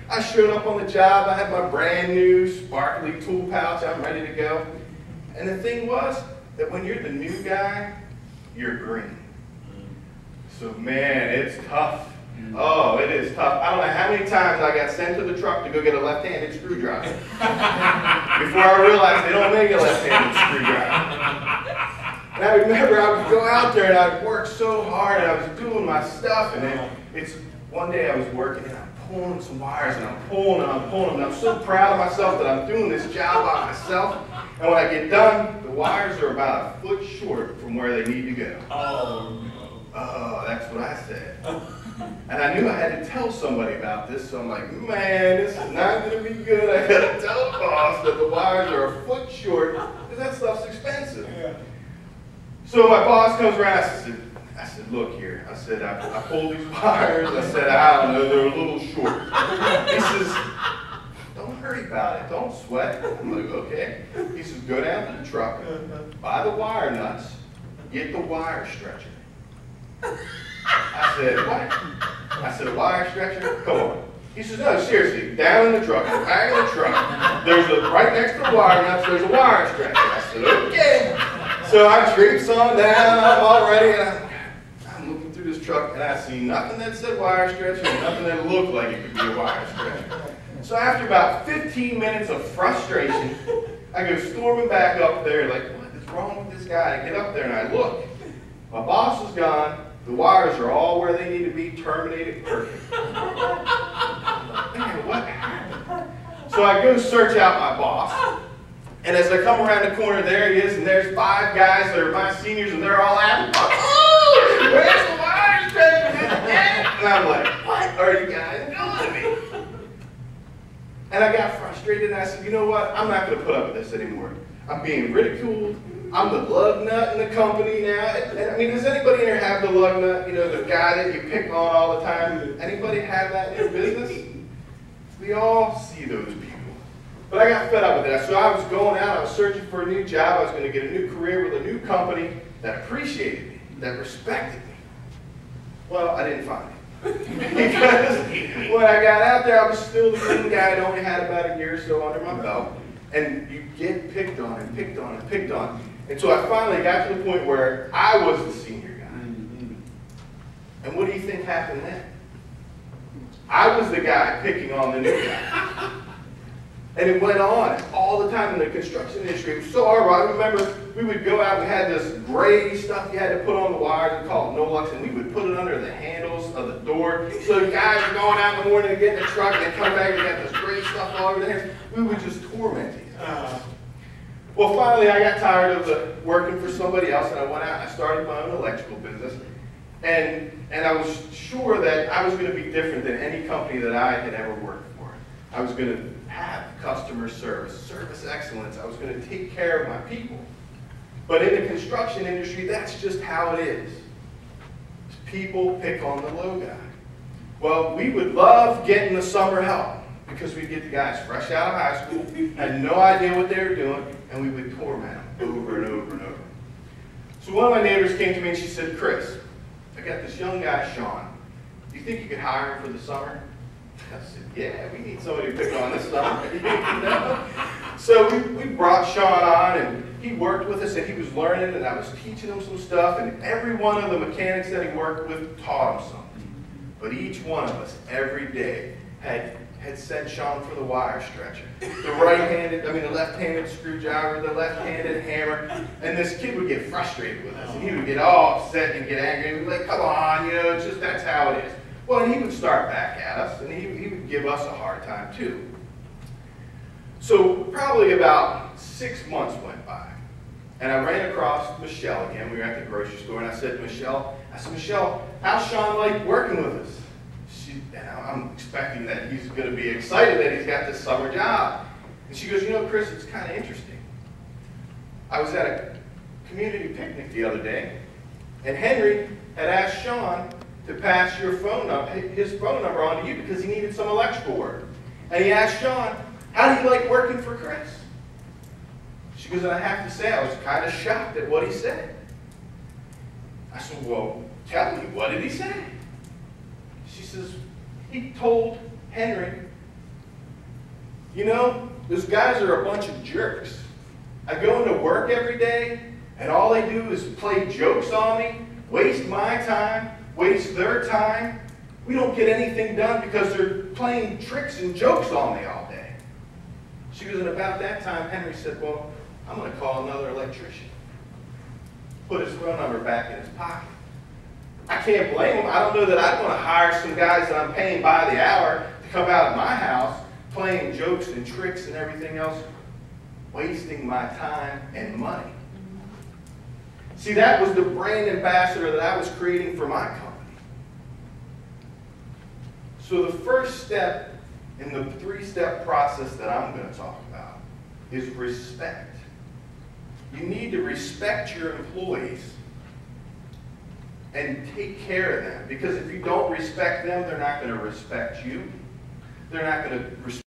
I showed up on the job. I had my brand new sparkly tool pouch. I'm ready to go. And the thing was that when you're the new guy, you're green. So man, it's tough. Oh, it is tough. I don't know how many times I got sent to the truck to go get a left-handed screwdriver before I realized they don't make a left-handed screwdriver. And I remember I would go out there and I'd work so hard and I was doing my stuff, and then one day I was working and I'm pulling some wires and I'm pulling and I'm pulling, and I'm so proud of myself that I'm doing this job by myself. And when I get done, the wires are about a foot short from where they need to go. Oh, no. Oh, that's what I said. And I knew I had to tell somebody about this, so I'm like, man, this is not going to be good. I got to tell the boss that the wires are a foot short, because that stuff's expensive. Yeah. So my boss comes around, I said, look here. I said, I pulled these wires. I said, I don't know, they're a little short. He says, don't worry about it. Don't sweat. I'm like, okay. He says, go down to the truck, buy the wire nuts, get the wire stretcher. I said, what? I said, a wire stretcher? Come on. He says, no, seriously, down in the truck, in the back of the truck, right next to the wire nuts, there's a wire stretcher. I said, okay. So I traipse on down, I'm all ready, and I'm looking through this truck, and I see nothing that said wire stretcher, and nothing that looked like it could be a wire stretcher. So after about 15 minutes of frustration, I go storming back up there, like, what is wrong with this guy? I get up there and I look. My boss is gone. The wires are all where they need to be, terminated perfect. Man, what happened? So I go search out my boss, and as I come around the corner, there he is, and there's 5 guys that are my seniors, and they're all laughing. Oh, where's the wire stretcher? And I'm like, what are you guys doing to me? And I got frustrated, and I said, you know what? I'm not going to put up with this anymore. I'm being ridiculed. I'm the lug nut in the company now. And I mean, does anybody in here have the lug nut? You know, the guy that you pick on all the time? Anybody have that in your business? We all see those people. But I got fed up with that. So I was going out. I was searching for a new job. I was going to get a new career with a new company that appreciated me, that respected me. Well, I didn't find it. Because when I got out there, I was still the green guy. I'd only had about a year or so under my belt. And you get picked on and picked on and picked on. And so I finally got to the point where I was the senior guy. And what do you think happened then? I was the guy picking on the new guy. And it went on all the time in the construction industry. It was so horrible. I remember we would go out, we had this gray stuff you had to put on the wires, we called it Nolux, and we would put it under the handles of the door. So the guys were going out in the morning to get in the truck, and they come back and got this gray stuff all over their hands. We would just torment these guys. Well, finally, I got tired of working for somebody else, and I went out and I started my own electrical business. And I was sure that I was going to be different than any company that I had ever worked for. I was going to have customer service excellence. I was going to take care of my people. But in the construction industry, that's just how it is. People pick on the low guy. Well, we would love getting the summer help because we'd get the guys fresh out of high school, had no idea what they were doing, and we would torment them over and over and over. So one of my neighbors came to me and she said, Chris, I got this young guy, Sean. Do you think you could hire him for the summer? I said, yeah, we need somebody to pick on this summer. You know? So we brought Sean on, and he worked with us, and he was learning, and I was teaching him some stuff, and every one of the mechanics that he worked with taught him something. But each one of us, every day, had sent Sean for the wire stretcher. The left-handed screwdriver, the left-handed hammer, and this kid would get frustrated with us, and he would get all upset and get angry, and we'd be like, come on, you know, it's just, that's how it is. Well, and he would start back at us, and he would give us a hard time too. So probably about 6 months went by, and I ran across Michelle again. We were at the grocery store, and I said, Michelle, how's Sean like working with us? I'm expecting that he's going to be excited that he's got this summer job. And she goes, you know, Chris, it's kind of interesting. I was at a community picnic the other day, and Henry had asked Sean to pass his phone number on to you because he needed some electrical work. And he asked Sean, how do you like working for Chris? She goes, and I have to say, I was kind of shocked at what he said. I said, well, tell me, what did he say? She says, he told Henry You know, those guys are a bunch of jerks. I go into work every day, and all they do is play jokes on me, waste my time, waste their time. We don't get anything done because they're playing tricks and jokes on me all day. She goes, and about that time, Henry said, well, I'm going to call another electrician. Put his phone number back in his pocket. I can't blame him. I don't know that I'd want to hire some guys that I'm paying by the hour to come out of my house playing jokes and tricks and everything else, wasting my time and money. See, that was the brand ambassador that I was creating for my company. So the first step in the 3-step process that I'm going to talk about is respect. You need to respect your employees and take care of them. Because if you don't respect them, they're not going to respect you. They're not going to respect